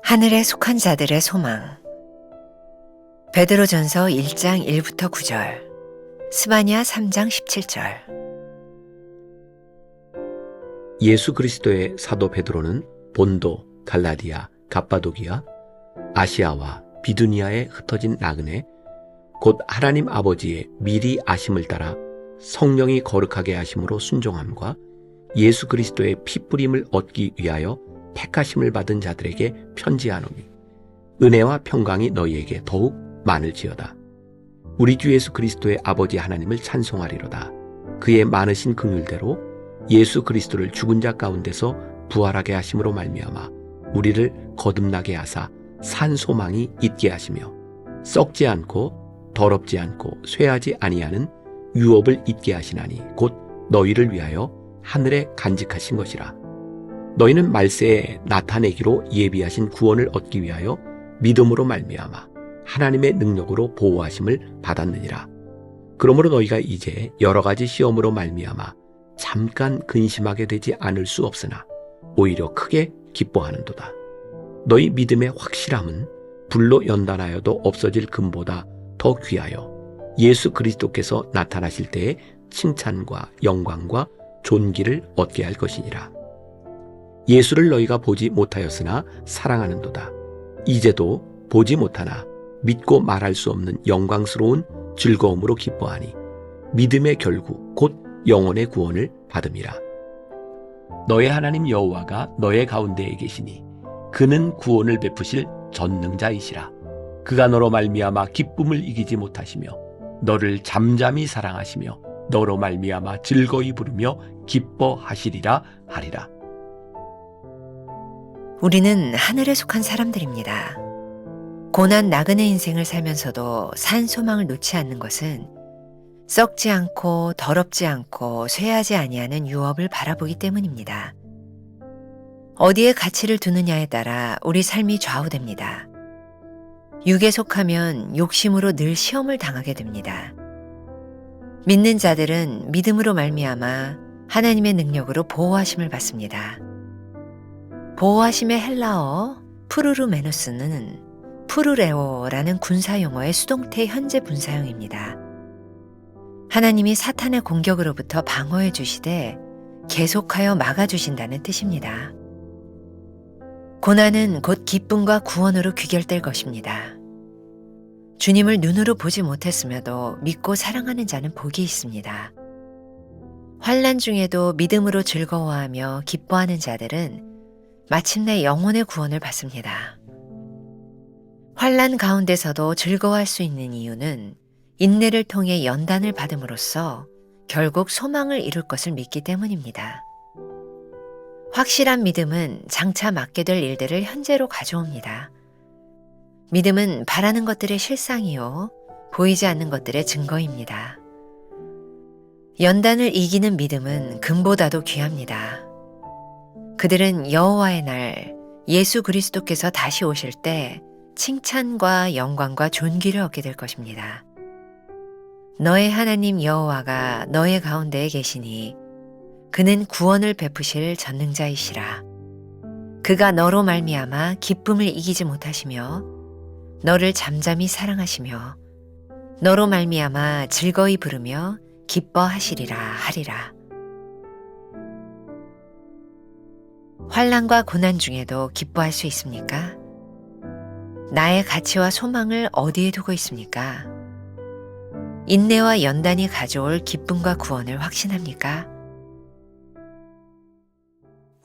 하늘에 속한 자들의 소망. 베드로전서 1장 1부터 9절, 스바냐 3장 17절. 예수 그리스도의 사도 베드로는 본도, 갈라디아, 갑바도기아, 아시아와 비두니아에 흩어진 나그네, 곧 하나님 아버지의 미리 아심을 따라 성령이 거룩하게 하심으로 순종함과 예수 그리스도의 피뿌림을 얻기 위하여 택하심을 받은 자들에게 편지하노니, 은혜와 평강이 너희에게 더욱 많을지어다. 우리 주 예수 그리스도의 아버지 하나님을 찬송하리로다. 그의 많으신 긍휼대로 예수 그리스도를 죽은 자 가운데서 부활하게 하심으로 말미암아 우리를 거듭나게 하사 산 소망이 있게 하시며, 썩지 않고 더럽지 않고 쇠하지 아니하는 유업을 있게 하시나니 곧 너희를 위하여 하늘에 간직하신 것이라. 너희는 말세에 나타내기로 예비하신 구원을 얻기 위하여 믿음으로 말미암아 하나님의 능력으로 보호하심을 받았느니라. 그러므로 너희가 이제 여러 가지 시험으로 말미암아 잠깐 근심하게 되지 않을 수 없으나 오히려 크게 기뻐하는도다. 너희 믿음의 확실함은 불로 연단하여도 없어질 금보다 더 귀하여 예수 그리스도께서 나타나실 때에 칭찬과 영광과 존귀를 얻게 할 것이니라. 예수를 너희가 보지 못하였으나 사랑하는도다. 이제도 보지 못하나 믿고 말할 수 없는 영광스러운 즐거움으로 기뻐하니 믿음의 결국 곧 영혼의 구원을 받음이라. 너의 하나님 여호와가 너의 가운데에 계시니 그는 구원을 베푸실 전능자이시라. 그가 너로 말미암아 기쁨을 이기지 못하시며 너를 잠잠히 사랑하시며 너로 말미암아 즐거이 부르며 기뻐하시리라 하리라. 우리는 하늘에 속한 사람들입니다. 고난 나그네 인생을 살면서도 산 소망을 놓지 않는 것은 썩지 않고 더럽지 않고 쇠하지 아니하는 유업을 바라보기 때문입니다. 어디에 가치를 두느냐에 따라 우리 삶이 좌우됩니다. 육에 속하면 욕심으로 늘 시험을 당하게 됩니다. 믿는 자들은 믿음으로 말미암아 하나님의 능력으로 보호하심을 받습니다. 보호하심의 헬라어 푸르르메누스는 푸르레오라는 군사용어의 수동태 현재 분사형입니다. 하나님이 사탄의 공격으로부터 방어해 주시되 계속하여 막아주신다는 뜻입니다. 고난은 곧 기쁨과 구원으로 귀결될 것입니다. 주님을 눈으로 보지 못했음에도 믿고 사랑하는 자는 복이 있습니다. 환난 중에도 믿음으로 즐거워하며 기뻐하는 자들은 마침내 영혼의 구원을 받습니다. 환난 가운데서도 즐거워할 수 있는 이유는 인내를 통해 연단을 받음으로써 결국 소망을 이룰 것을 믿기 때문입니다. 확실한 믿음은 장차 맡게 될 일들을 현재로 가져옵니다. 믿음은 바라는 것들의 실상이요, 보이지 않는 것들의 증거입니다. 연단을 이기는 믿음은 금보다도 귀합니다. 그들은 여호와의 날, 예수 그리스도께서 다시 오실 때 칭찬과 영광과 존귀를 얻게 될 것입니다. 너의 하나님 여호와가 너의 가운데에 계시니 그는 구원을 베푸실 전능자이시라. 그가 너로 말미암아 기쁨을 이기지 못하시며 너를 잠잠히 사랑하시며 너로 말미암아 즐거이 부르며 기뻐하시리라 하리라. 환난과 고난 중에도 기뻐할 수 있습니까? 나의 가치와 소망을 어디에 두고 있습니까? 인내와 연단이 가져올 기쁨과 구원을 확신합니까?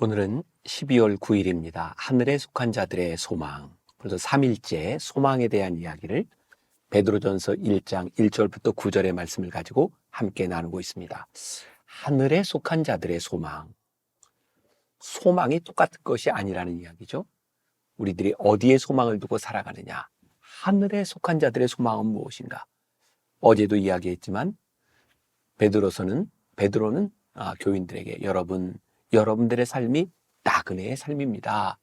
오늘은 12월 9일입니다. 하늘에 속한 자들의 소망. 벌써 3일째 소망에 대한 이야기를 베드로전서 1장 1절부터 9절의 말씀을 가지고 함께 나누고 있습니다. 하늘에 속한 자들의 소망. 소망이 똑같은 것이 아니라는 이야기죠. 우리들이 어디에 소망을 두고 살아가느냐. 하늘에 속한 자들의 소망은 무엇인가? 어제도 이야기했지만 베드로는 교인들에게 여러분들의 삶이 나그네의 삶입니다.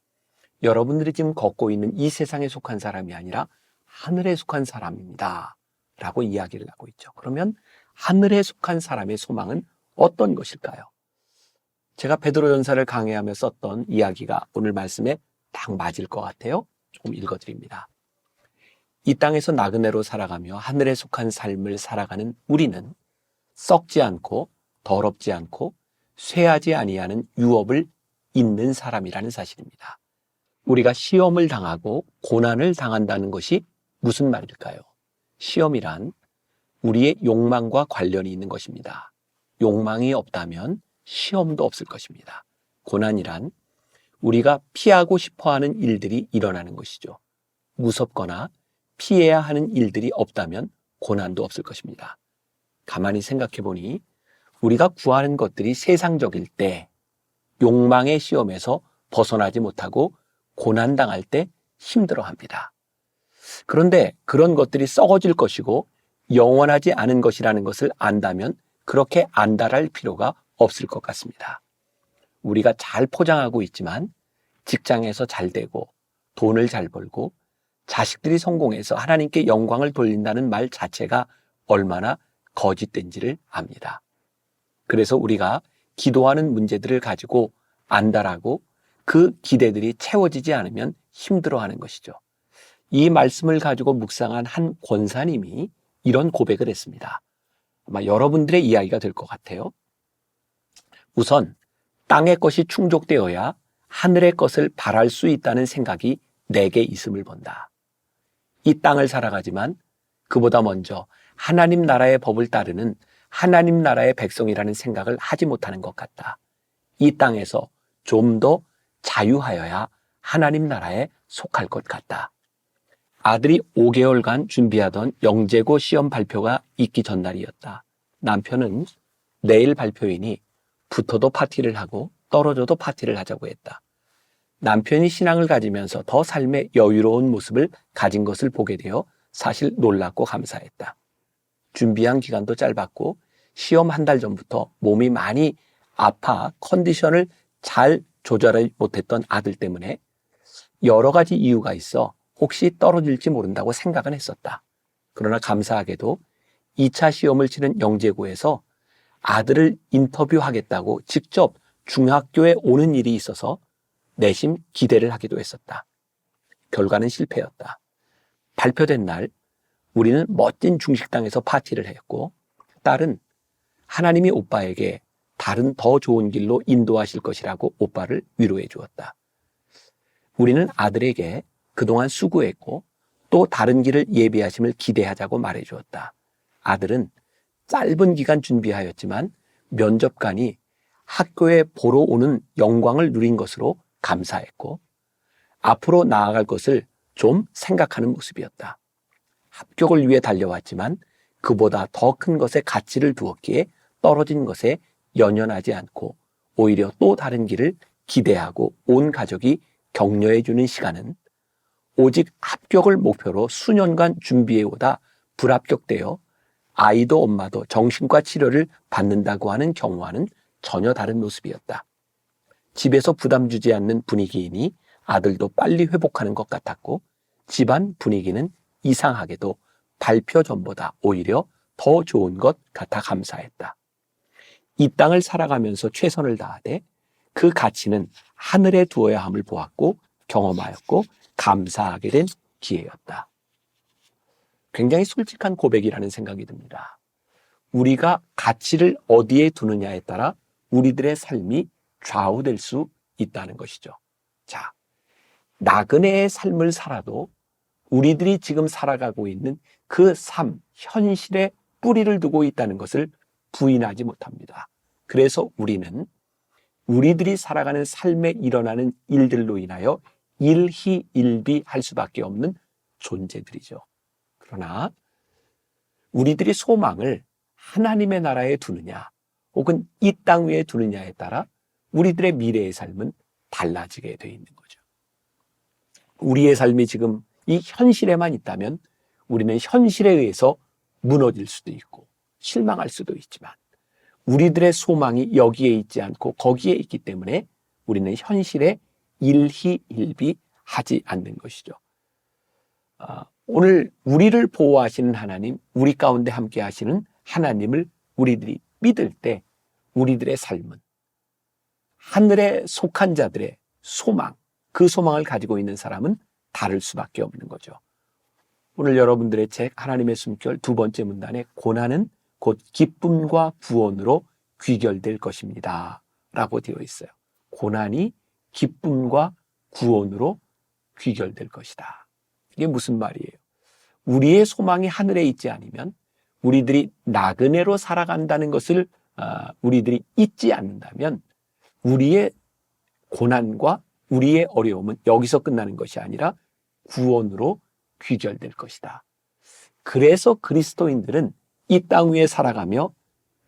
여러분들이 지금 걷고 있는 이 세상에 속한 사람이 아니라 하늘에 속한 사람입니다. 라고 이야기를 하고 있죠. 그러면 하늘에 속한 사람의 소망은 어떤 것일까요? 제가 베드로전서를 강해하며 썼던 이야기가 오늘 말씀에 딱 맞을 것 같아요. 조금 읽어드립니다. 이 땅에서 나그네로 살아가며 하늘에 속한 삶을 살아가는 우리는 썩지 않고 더럽지 않고 쇠하지 아니하는 유업을 잇는 사람이라는 사실입니다. 우리가 시험을 당하고 고난을 당한다는 것이 무슨 말일까요? 시험이란 우리의 욕망과 관련이 있는 것입니다. 욕망이 없다면 시험도 없을 것입니다. 고난이란 우리가 피하고 싶어하는 일들이 일어나는 것이죠. 무섭거나 피해야 하는 일들이 없다면 고난도 없을 것입니다. 가만히 생각해 보니 우리가 구하는 것들이 세상적일 때 욕망의 시험에서 벗어나지 못하고 고난당할 때 힘들어합니다. 그런데 그런 것들이 썩어질 것이고 영원하지 않은 것이라는 것을 안다면 그렇게 안달할 필요가 없을 것 같습니다. 우리가 잘 포장하고 있지만 직장에서 잘 되고 돈을 잘 벌고 자식들이 성공해서 하나님께 영광을 돌린다는 말 자체가 얼마나 거짓된지를 압니다. 그래서 우리가 기도하는 문제들을 가지고 안달하고 그 기대들이 채워지지 않으면 힘들어하는 것이죠. 이 말씀을 가지고 묵상한 한 권사님이 이런 고백을 했습니다. 아마 여러분들의 이야기가 될 것 같아요. 우선 땅의 것이 충족되어야 하늘의 것을 바랄 수 있다는 생각이 내게 있음을 본다. 이 땅을 살아가지만 그보다 먼저 하나님 나라의 법을 따르는 하나님 나라의 백성이라는 생각을 하지 못하는 것 같다. 이 땅에서 좀 더 자유하여야 하나님 나라에 속할 것 같다. 아들이 5개월간 준비하던 영재고 시험 발표가 있기 전날이었다. 남편은 내일 발표이니 붙어도 파티를 하고 떨어져도 파티를 하자고 했다. 남편이 신앙을 가지면서 더 삶의 여유로운 모습을 가진 것을 보게 되어 사실 놀랍고 감사했다. 준비한 기간도 짧았고 시험 한 달 전부터 몸이 많이 아파 컨디션을 잘 조절하지 못했던 아들 때문에 여러 가지 이유가 있어 혹시 떨어질지 모른다고 생각은 했었다. 그러나 감사하게도 2차 시험을 치는 영재고에서 아들을 인터뷰하겠다고 직접 중학교에 오는 일이 있어서 내심 기대를 하기도 했었다. 결과는 실패였다. 발표된 날 우리는 멋진 중식당에서 파티를 했고 딸은 하나님이 오빠에게 다른 더 좋은 길로 인도하실 것이라고 오빠를 위로해 주었다. 우리는 아들에게 그동안 수고했고 또 다른 길을 예비하심을 기대하자고 말해 주었다. 아들은 짧은 기간 준비하였지만 면접관이 학교에 보러 오는 영광을 누린 것으로 감사했고 앞으로 나아갈 것을 좀 생각하는 모습이었다. 합격을 위해 달려왔지만 그보다 더 큰 것에 가치를 두었기에 떨어진 것에 연연하지 않고 오히려 또 다른 길을 기대하고 온 가족이 격려해 주는 시간은 오직 합격을 목표로 수년간 준비해오다 불합격되어 아이도 엄마도 정신과 치료를 받는다고 하는 경우와는 전혀 다른 모습이었다. 집에서 부담 주지 않는 분위기이니 아들도 빨리 회복하는 것 같았고 집안 분위기는 이상하게도 발표 전보다 오히려 더 좋은 것 같아 감사했다. 이 땅을 살아가면서 최선을 다하되 그 가치는 하늘에 두어야 함을 보았고 경험하였고 감사하게 된 기회였다. 굉장히 솔직한 고백이라는 생각이 듭니다. 우리가 가치를 어디에 두느냐에 따라 우리들의 삶이 좌우될 수 있다는 것이죠. 자, 나그네의 삶을 살아도 우리들이 지금 살아가고 있는 그 삶, 현실에 뿌리를 두고 있다는 것을 부인하지 못합니다. 그래서 우리는 우리들이 살아가는 삶에 일어나는 일들로 인하여 일희일비할 수밖에 없는 존재들이죠. 그러나 우리들이 소망을 하나님의 나라에 두느냐 혹은 이 땅 위에 두느냐에 따라 우리들의 미래의 삶은 달라지게 돼 있는 거죠. 우리의 삶이 지금 이 현실에만 있다면 우리는 현실에 의해서 무너질 수도 있고 실망할 수도 있지만 우리들의 소망이 여기에 있지 않고 거기에 있기 때문에 우리는 현실에 일희일비하지 않는 것이죠. 오늘 우리를 보호하시는 하나님, 우리 가운데 함께 하시는 하나님을 우리들이 믿을 때 우리들의 삶은 하늘에 속한 자들의 소망, 그 소망을 가지고 있는 사람은 다를 수밖에 없는 거죠. 오늘 여러분들의 책 하나님의 숨결 두 번째 문단에 고난은 곧 기쁨과 구원으로 귀결될 것입니다 라고 되어 있어요. 고난이 기쁨과 구원으로 귀결될 것이다. 이게 무슨 말이에요? 우리의 소망이 하늘에 있지 않으면 우리들이 나그네로 살아간다는 것을 우리들이 잊지 않는다면 우리의 고난과 우리의 어려움은 여기서 끝나는 것이 아니라 구원으로 귀결될 것이다. 그래서 그리스도인들은 이 땅 위에 살아가며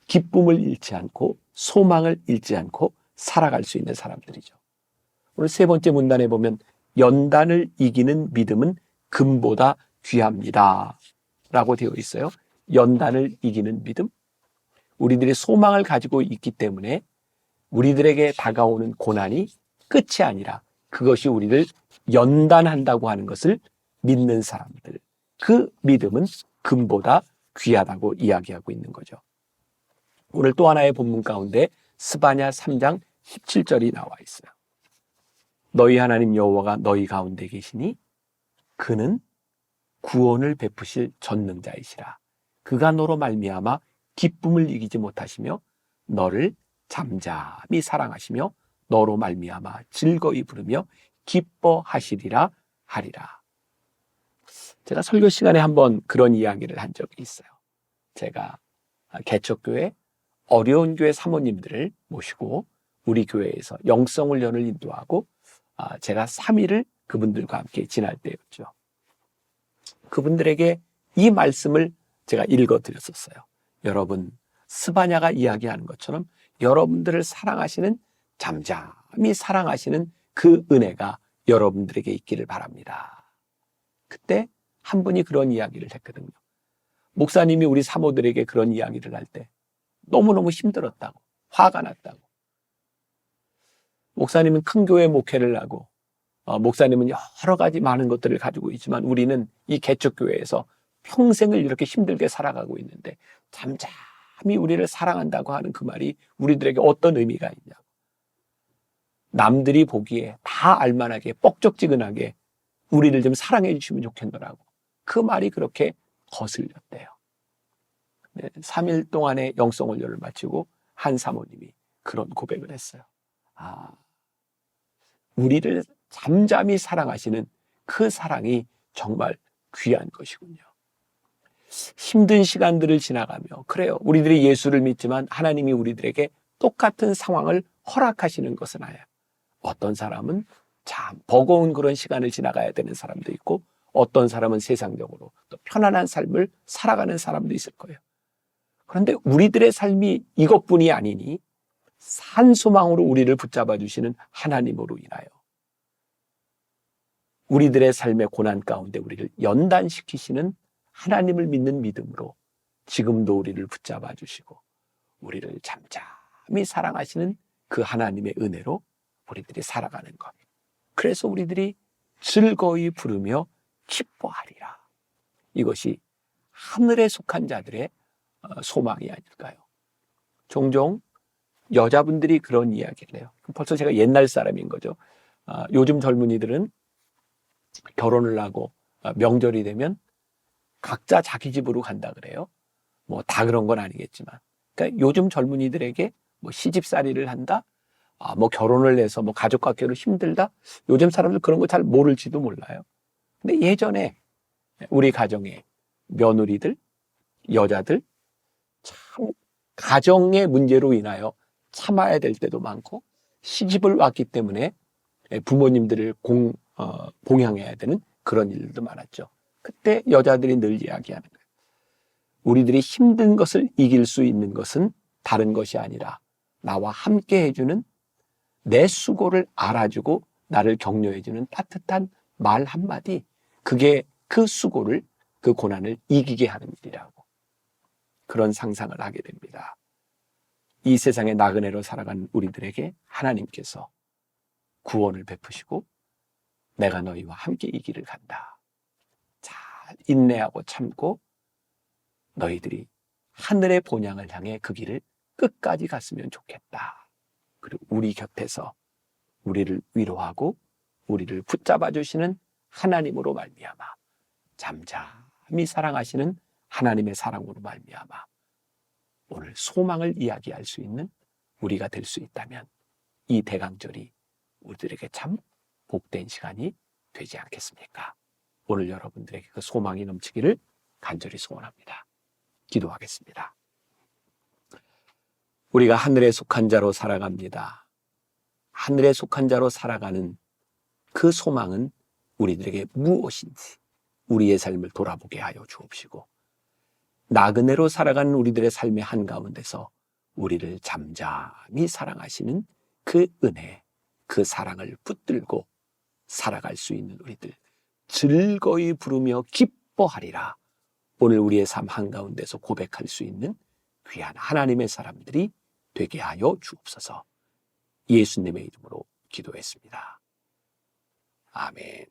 기쁨을 잃지 않고 소망을 잃지 않고 살아갈 수 있는 사람들이죠. 오늘 세 번째 문단에 보면 연단을 이기는 믿음은 금보다 귀합니다 라고 되어 있어요. 연단을 이기는 믿음, 우리들의 소망을 가지고 있기 때문에 우리들에게 다가오는 고난이 끝이 아니라 그것이 우리를 연단한다고 하는 것을 믿는 사람들, 그 믿음은 금보다 귀하다고 이야기하고 있는 거죠. 오늘 또 하나의 본문 가운데 스바냐 3장 17절이 나와 있어요. 너희 하나님 여호와가 너희 가운데 계시니 그는 구원을 베푸실 전능자이시라. 그가 너로 말미암아 기쁨을 이기지 못하시며 너를 잠잠히 사랑하시며 너로 말미암아 즐거이 부르며 기뻐하시리라 하리라. 제가 설교 시간에 한번 그런 이야기를 한 적이 있어요. 제가 개척교회 어려운 교회 사모님들을 모시고 우리 교회에서 영성훈련을 인도하고 제가 3일을 그분들과 함께 지날 때였죠. 그분들에게 이 말씀을 제가 읽어드렸었어요. 여러분, 스바냐가 이야기하는 것처럼 여러분들을 사랑하시는, 잠잠히 사랑하시는 그 은혜가 여러분들에게 있기를 바랍니다. 그때 한 분이 그런 이야기를 했거든요. 목사님이 우리 사모들에게 그런 이야기를 할 때 너무너무 힘들었다고, 화가 났다고. 목사님은 큰 교회 목회를 하고 목사님은 여러 가지 많은 것들을 가지고 있지만 우리는 이 개척교회에서 평생을 이렇게 힘들게 살아가고 있는데 잠잠히 우리를 사랑한다고 하는 그 말이 우리들에게 어떤 의미가 있냐. 남들이 보기에 다 알만하게 뻑적지근하게 우리를 좀 사랑해 주시면 좋겠노라고. 그 말이 그렇게 거슬렸대요. 3일 동안의 영성훈련을 마치고 한 사모님이 그런 고백을 했어요. 우리를 잠잠히 사랑하시는 그 사랑이 정말 귀한 것이군요. 힘든 시간들을 지나가며 그래요. 우리들이 예수를 믿지만 하나님이 우리들에게 똑같은 상황을 허락하시는 것은 아니에요. 어떤 사람은 참 버거운 그런 시간을 지나가야 되는 사람도 있고 어떤 사람은 세상적으로 또 편안한 삶을 살아가는 사람도 있을 거예요. 그런데 우리들의 삶이 이것뿐이 아니니 산 소망으로 우리를 붙잡아 주시는 하나님으로 인하여 우리들의 삶의 고난 가운데 우리를 연단시키시는 하나님을 믿는 믿음으로 지금도 우리를 붙잡아 주시고 우리를 잠잠히 사랑하시는 그 하나님의 은혜로 우리들이 살아가는 것. 그래서 우리들이 즐거이 부르며 기뻐하리라. 이것이 하늘에 속한 자들의 소망이 아닐까요? 종종 여자분들이 그런 이야기를 해요. 벌써 제가 옛날 사람인 거죠. 요즘 젊은이들은 결혼을 하고 명절이 되면 각자 자기 집으로 간다 그래요. 뭐 다 그런 건 아니겠지만. 그러니까 요즘 젊은이들에게 뭐 시집살이를 한다, 뭐 결혼을 해서 뭐 가족과 관계로 힘들다. 요즘 사람들 그런 거 잘 모를지도 몰라요. 근데 예전에 우리 가정에 며느리들, 여자들 참 가정의 문제로 인하여 참아야 될 때도 많고 시집을 왔기 때문에 부모님들을 봉양해야 되는 그런 일들도 많았죠. 그때 여자들이 늘 이야기하는 거예요. 우리들이 힘든 것을 이길 수 있는 것은 다른 것이 아니라 나와 함께 해주는 내 수고를 알아주고 나를 격려해주는 따뜻한 말 한마디, 그게 그 수고를, 그 고난을 이기게 하는 일이라고. 그런 상상을 하게 됩니다. 이 세상의 나그네로 살아간 우리들에게 하나님께서 구원을 베푸시고 내가 너희와 함께 이 길을 간다. 잘 인내하고 참고 너희들이 하늘의 본향을 향해 그 길을 끝까지 갔으면 좋겠다. 그리고 우리 곁에서 우리를 위로하고 우리를 붙잡아 주시는 하나님으로 말미암아 잠잠히 사랑하시는 하나님의 사랑으로 말미암아 오늘 소망을 이야기할 수 있는 우리가 될 수 있다면 이 대강절이 우리들에게 참 복된 시간이 되지 않겠습니까? 오늘 여러분들에게 그 소망이 넘치기를 간절히 소원합니다. 기도하겠습니다. 우리가 하늘에 속한 자로 살아갑니다. 하늘에 속한 자로 살아가는 그 소망은 우리들에게 무엇인지 우리의 삶을 돌아보게 하여 주옵시고 나그네로 살아가는 우리들의 삶의 한가운데서 우리를 잠잠히 사랑하시는 그 은혜, 그 사랑을 붙들고 살아갈 수 있는 우리들 즐거이 부르며 기뻐하리라. 오늘 우리의 삶 한가운데서 고백할 수 있는 귀한 하나님의 사람들이 되게 하여 주옵소서. 예수님의 이름으로 기도했습니다. 아멘.